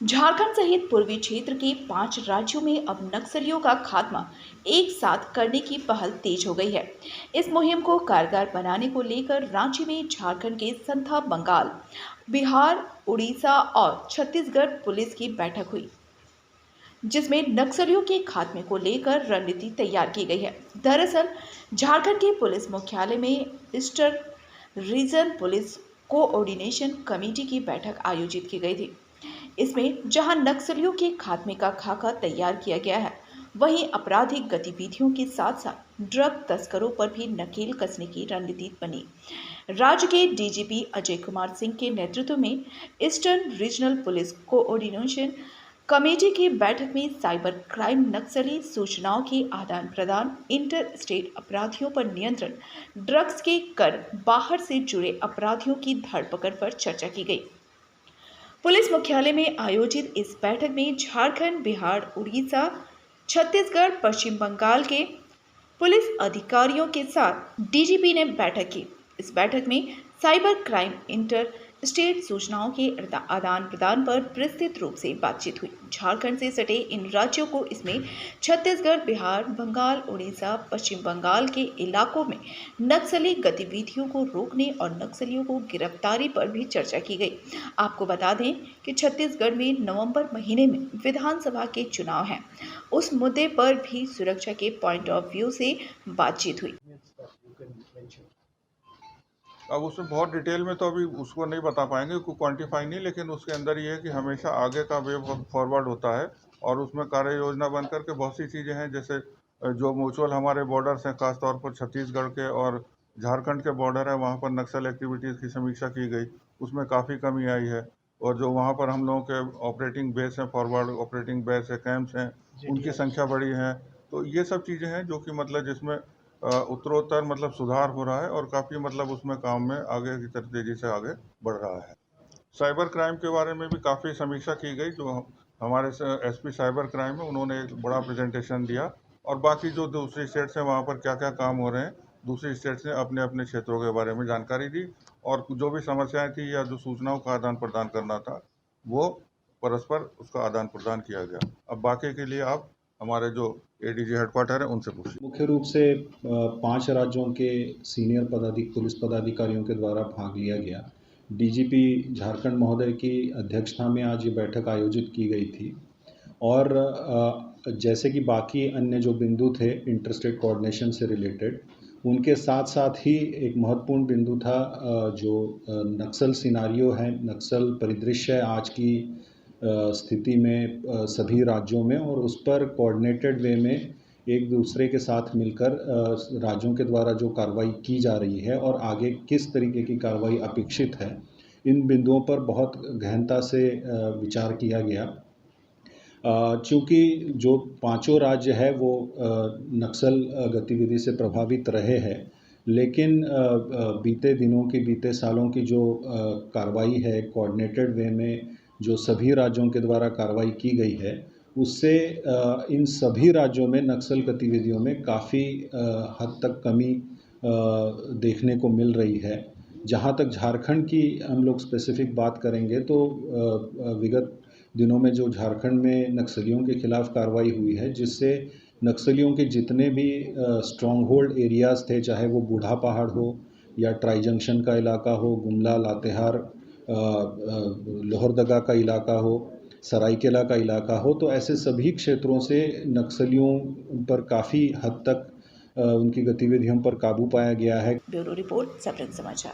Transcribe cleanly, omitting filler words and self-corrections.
झारखंड सहित पूर्वी क्षेत्र के 5 राज्यों में अब नक्सलियों का खात्मा एक साथ करने की पहल तेज हो गई है। इस मुहिम को कारगर बनाने को लेकर रांची में झारखंड के संथा बंगाल, बिहार, उड़ीसा और छत्तीसगढ़ पुलिस की बैठक हुई, जिसमें नक्सलियों के खात्मे को लेकर रणनीति तैयार की गई है। दरअसल झारखंड के पुलिस मुख्यालय में eastern region police coordination committee की बैठक आयोजित की गई थी। इसमें जहां नक्सलियों के खात्मे का खाका तैयार किया गया है, वहीं आपराधिक गतिविधियों के साथ साथ ड्रग तस्करों पर भी नकेल कसने की रणनीति बनी। राज्य के डीजीपी अजय कुमार सिंह के नेतृत्व में eastern regional police coordination committee की बैठक में साइबर क्राइम, नक्सली सूचनाओं के आदान प्रदान, इंटर स्टेट अपराधियों पर नियंत्रण, ड्रग्स के कर, बाहर से जुड़े अपराधियों की धरपकड़ पर चर्चा की गई। पुलिस मुख्यालय में आयोजित इस बैठक में झारखंड, बिहार, उड़ीसा, छत्तीसगढ़, पश्चिम बंगाल के पुलिस अधिकारियों के साथ डीजीपी ने बैठक की। इस बैठक में साइबर क्राइम, इंटर स्टेट सूचनाओं के आदान प्रदान पर विस्तृत रूप से बातचीत हुई। झारखंड से सटे इन राज्यों को इसमें छत्तीसगढ़, बिहार, बंगाल, उड़ीसा, पश्चिम बंगाल के इलाकों में नक्सली गतिविधियों को रोकने और नक्सलियों को गिरफ्तारी पर भी चर्चा की गई। आपको बता दें कि छत्तीसगढ़ में नवंबर महीने में विधानसभा के चुनाव हैं। उस मुद्दे पर भी सुरक्षा के पॉइंट ऑफ व्यू से बातचीत हुई। अब उसमें बहुत डिटेल में तो अभी उसको नहीं बता पाएंगे, कोई क्वांटिफाई नहीं, लेकिन उसके अंदर ये है कि हमेशा आगे का वे फॉरवर्ड होता है और उसमें कार्य योजना बन करके बहुत सी चीज़ें हैं, जैसे जो म्यूचुअल हमारे बॉर्डर्स हैं, खासतौर पर छत्तीसगढ़ के और झारखंड के बॉर्डर है, वहाँ पर नक्सल एक्टिविटीज़ की समीक्षा की गई, उसमें काफ़ी कमी आई है। और जो वहाँ पर हम लोगों के ऑपरेटिंग बेस हैं, फॉरवर्ड ऑपरेटिंग बेस है, कैंप्स हैं, उनकी संख्या बढ़ी है। तो ये सब चीज़ें हैं जो कि मतलब जिसमें उत्तरोत्तर मतलब सुधार हो रहा है और काफ़ी मतलब उसमें काम में आगे की तरफ तेज़ी से आगे बढ़ रहा है। साइबर क्राइम के बारे में भी काफ़ी समीक्षा की गई। जो हमारे एसपी साइबर क्राइम है, उन्होंने एक बड़ा प्रेजेंटेशन दिया और बाकी जो दूसरी स्टेट्स हैं वहाँ पर क्या क्या काम हो रहे हैं, दूसरी स्टेट्स ने अपने अपने क्षेत्रों के बारे में जानकारी दी और जो भी समस्याएं थी या जो सूचनाओं का आदान प्रदान करना था, वो परस्पर उसका आदान प्रदान किया गया। अब बाकी के लिए आप हमारे जो एडीजी हेडक्वार्टर है उनसे पूछिए। मुख्य रूप से 5 राज्यों के सीनियर पुलिस पदाधिकारियों के द्वारा भाग लिया गया। डीजीपी झारखंड महोदय की अध्यक्षता में आज ये बैठक आयोजित की गई थी और जैसे कि बाकी अन्य जो बिंदु थे इंटर स्टेट कोऑर्डिनेशन से रिलेटेड, उनके साथ साथ ही एक महत्वपूर्ण बिंदु था जो नक्सल सिनारियो है, नक्सल परिदृश्य है आज की स्थिति में सभी राज्यों में, और उस पर कोऑर्डिनेटेड वे में एक दूसरे के साथ मिलकर राज्यों के द्वारा जो कार्रवाई की जा रही है और आगे किस तरीके की कार्रवाई अपेक्षित है, इन बिंदुओं पर बहुत गहनता से विचार किया गया। चूँकि जो 5 राज्य है वो नक्सल गतिविधि से प्रभावित रहे हैं, लेकिन बीते दिनों की, बीते सालों की जो कार्रवाई है कोऑर्डिनेटेड वे में जो सभी राज्यों के द्वारा कार्रवाई की गई है, उससे इन सभी राज्यों में नक्सल गतिविधियों में काफ़ी हद तक कमी देखने को मिल रही है। जहाँ तक झारखंड की हम लोग स्पेसिफिक बात करेंगे तो विगत दिनों में जो झारखंड में नक्सलियों के खिलाफ कार्रवाई हुई है, जिससे नक्सलियों के जितने भी स्ट्रॉन्ग होल्ड एरियाज़ थे, चाहे वो बूढ़ा पहाड़ हो या ट्राई जंक्शन का इलाका हो, गुमला, लातेहार, लोहरदगा का इलाका हो, सरायकेला का इलाका हो, तो ऐसे सभी क्षेत्रों से नक्सलियों पर काफ़ी हद तक उनकी गतिविधियों पर काबू पाया गया है। ब्यूरो रिपोर्ट, सबरंग समाचार।